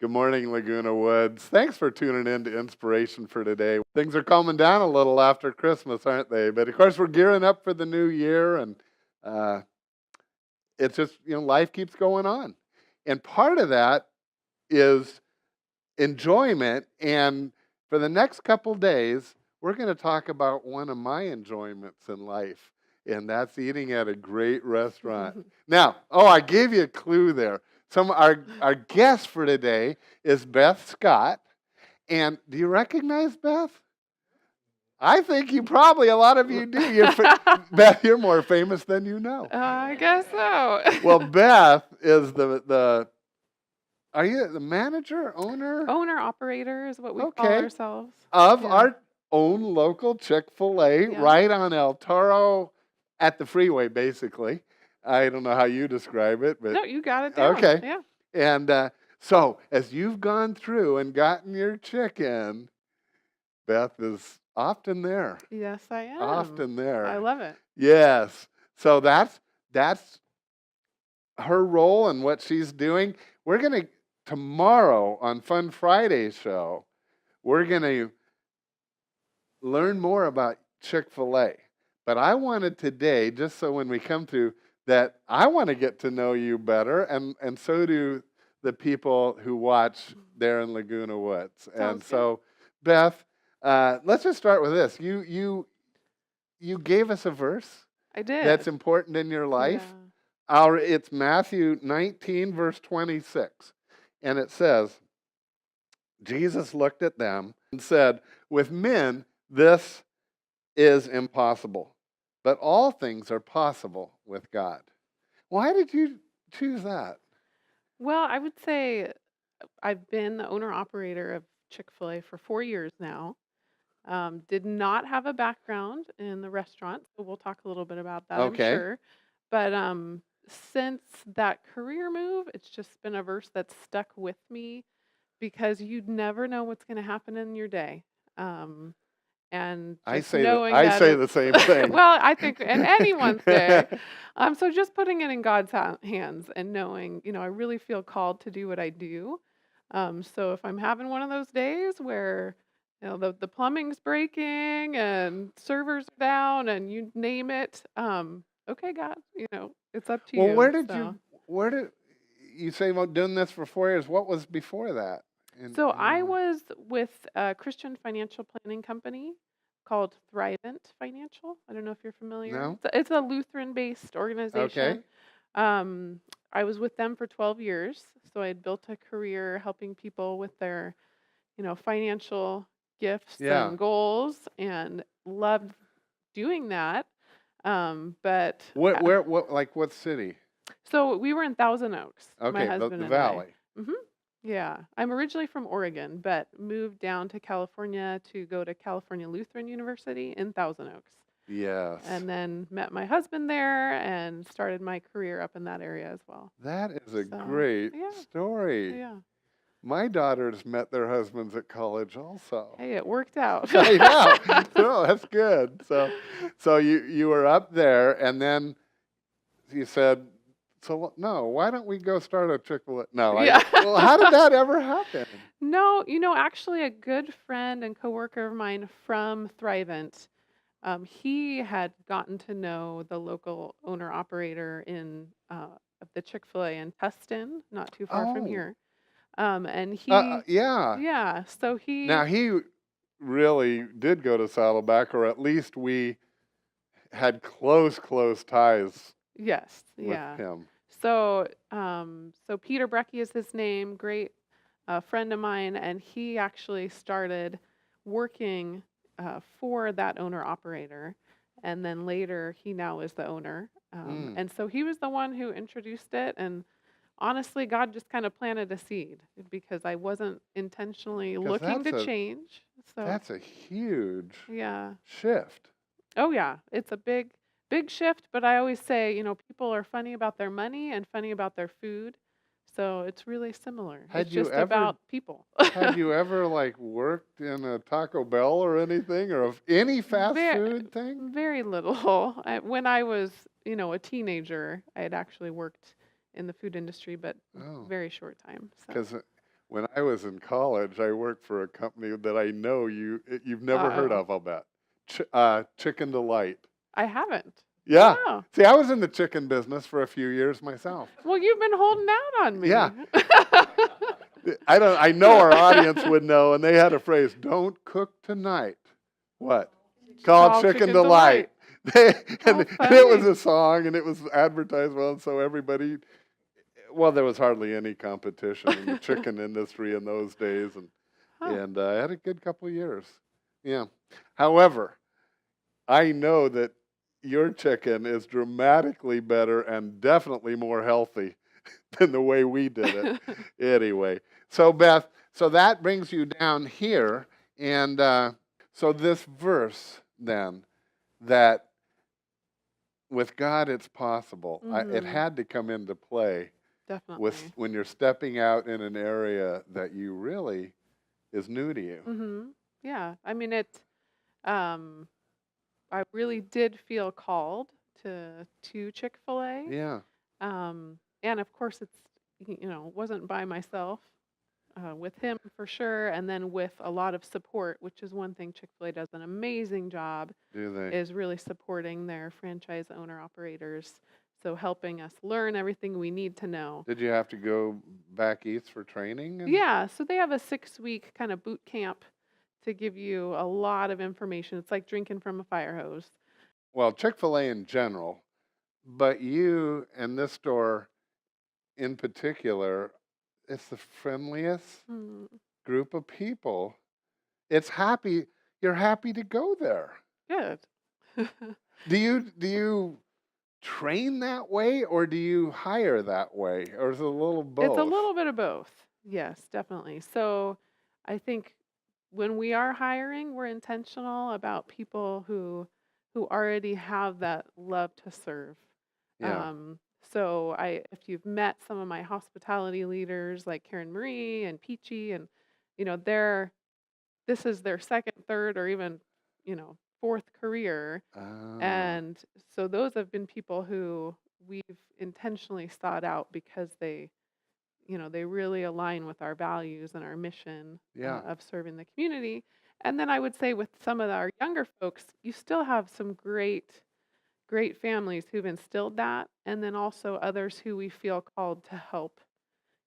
Good morning, Laguna Woods. Thanks for tuning in to Inspiration for Today. Things are calming down a little after Christmas, aren't they? But of course, we're gearing up for the new year, and it's just, life keeps going on. And part of that is enjoyment. And for the next couple days, we're going to talk about one of my enjoyments in life, and that's eating at a great restaurant. Now, I gave you a clue there. Our guest for today is Beth Scott. And do you recognize Beth? I think a lot of you do. Beth, you're more famous than you know. I guess so. Well, Beth is are you the manager, owner? Owner operator is what we call ourselves. Of our own local Chick-Fil-A right on El Toro at the freeway, basically. I don't know how you describe it, but no, you got it down. Okay. Yeah. And so as you've gone through and gotten your chicken, Beth is often there. Yes, I am. Often there. I love it. Yes. So that's her role and what she's doing. We're going to, tomorrow on Fun Friday show, we're going to learn more about Chick-fil-A. But I wanted today, just so when we come through, that I want to get to know you better, and so do the people who watch there in Laguna Woods. And so, Beth, let's just start with this. You gave us a verse. I did. That's important in your life. Yeah. It's Matthew 19, verse 26. And it says, Jesus looked at them and said, with men, this is impossible, but all things are possible with God. Why did you choose that? Well, I would say I've been the owner-operator of Chick-fil-A for 4 years now. Did not have a background in the restaurant, so we'll talk a little bit about that, I'm sure. But since that career move, it's just been a verse that's stuck with me because you'd never know what's going to happen in your day. And I say the same thing. Well, I think in anyone's day. So just putting it in God's hands and knowing, I really feel called to do what I do. So if I'm having one of those days where the plumbing's breaking and servers are down and you name it, okay, God, it's up to you. Well, where did you say about doing this for 4 years? What was before that? So I was with a Christian financial planning company called Thrivent Financial. I don't know if you're familiar. No. It's a Lutheran-based organization. Okay. I was with them for 12 years, so I had built a career helping people with their, financial gifts and goals, and loved doing that. But what city? So we were in Thousand Oaks. Okay, my husband the and valley. I. Yeah, I'm originally from Oregon, but moved down to California to go to California Lutheran University in Thousand Oaks. Yes. And then met my husband there and started my career up in that area as well. That is a great story. Yeah. My daughters met their husbands at college also. Hey, it worked out. I know. No, that's good. So you were up there, and then you said, why don't we go start a Chick-fil-A? No. Well, how did that ever happen? No, actually a good friend and coworker of mine from Thrivent, he had gotten to know the local owner-operator in of the Chick-fil-A in Tustin, not too far from here. And he... Yeah, so he... Now, he really did go to Saddleback, or at least we had close ties with him. So Peter Brecky is his name, great friend of mine, and he actually started working for that owner-operator, and then later he now is the owner. And so he was the one who introduced it, and honestly, God just kind of planted a seed because I wasn't intentionally looking to change. So that's a huge shift. Oh, yeah. It's a big shift, but I always say, people are funny about their money and funny about their food. So it's really similar. It's just about people. Had you ever worked in a Taco Bell or anything, or any fast food thing? Very little. When I was, a teenager, I had actually worked in the food industry, but very short time. Because When I was in college, I worked for a company that I know you've never heard Uh-oh. of, I'll bet. Chicken Delight. I haven't. Yeah. Oh. See, I was in the chicken business for a few years myself. Well, you've been holding out on me. Yeah. I know our audience would know, and they had a phrase, "Don't cook tonight." What? Called Chicken Delight. And it was a song, and it was advertised well, and so everybody, well, there was hardly any competition in the chicken industry in those days, and I had a good couple of years. Yeah. However, I know that your chicken is dramatically better and definitely more healthy than the way we did it. Anyway, so Beth, so that brings you down here, and so this verse then, that with God it's possible. It had to come into play. Definitely. When you're stepping out in an area that you really is new to you. Yeah, I mean I really did feel called to Chick-fil-A. Yeah. And of course it's wasn't by myself. With him for sure, and then with a lot of support, which is one thing Chick-fil-A does an amazing job, Do they? is really supporting their franchise owner operators. So helping us learn everything we need to know. Did you have to go back east for training? Yeah, so they have a 6-week kind of boot camp to give you a lot of information. It's like drinking from a fire hose. Well, Chick-fil-A in general, but you and this store in particular, it's the friendliest group of people. It's happy. You're happy to go there. Good. Do you train that way, or do you hire that way, or is it a little both? It's a little bit of both. Yes, definitely. So I think when we are hiring, we're intentional about people who already have that love to serve. Yeah. So if you've met some of my hospitality leaders like Karen Marie and Peachy, and this is their second, third, or even fourth career, and so those have been people who we've intentionally sought out because they really align with our values and our mission of serving the community. And then I would say with some of our younger folks, you still have some great families who've instilled that, and then also others who we feel called to help,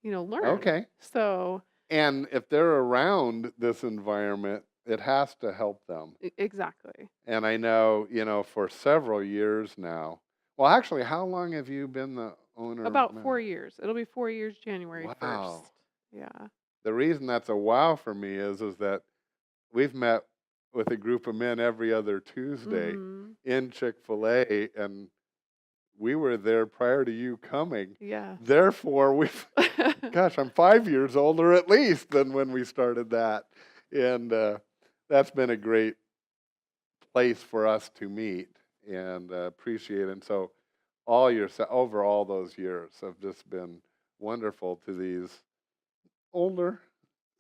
learn. Okay. So. And if they're around this environment, it has to help them. Exactly. And I know, for several years now. Well, actually, how long have you been the owner? About 4 years. It'll be 4 years January 1st. Wow. Yeah. The reason that's a wow for me is that we've met with a group of men every other Tuesday in Chick-fil-A, and we were there prior to you coming. Yeah. Therefore, gosh, I'm 5 years older at least than when we started that. And that's been a great place for us to meet and appreciate. And so over all those years have just been wonderful to these older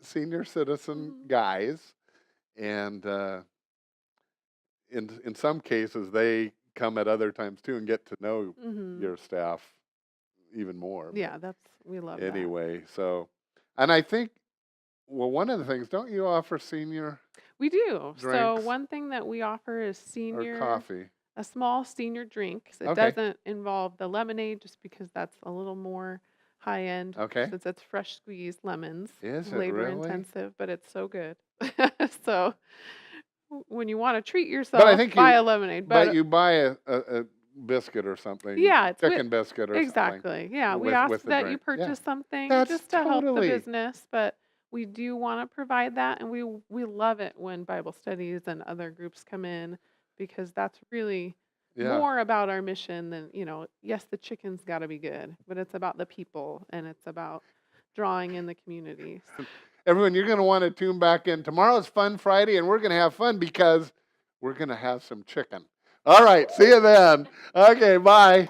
senior citizen guys. And in some cases, they come at other times too and get to know your staff even more. Yeah, we love that. Anyway, so, and I think, well, one of the things, don't you offer senior? We do. So drinks one thing that we offer is or coffee? a small senior drink. So it doesn't involve the lemonade, just because that's a little more high end. Okay. Since it's fresh squeezed lemons. Is it labor really? intensive, but it's so good. So when you want to treat yourself, But I think buy a lemonade. But you buy a biscuit or something. Yeah, it's chicken biscuit or something. exactly. Yeah, we with ask the that you drink. purchase something That's just to help the totally- business, but we do want to provide that, and we love it when Bible studies and other groups come in, because that's really more about our mission than, yes, the chicken's got to be good, but it's about the people, and it's about drawing in the community. Everyone, you're going to want to tune back in. Tomorrow's Fun Friday, and we're going to have fun because we're going to have some chicken. All right, see you then. Okay, bye.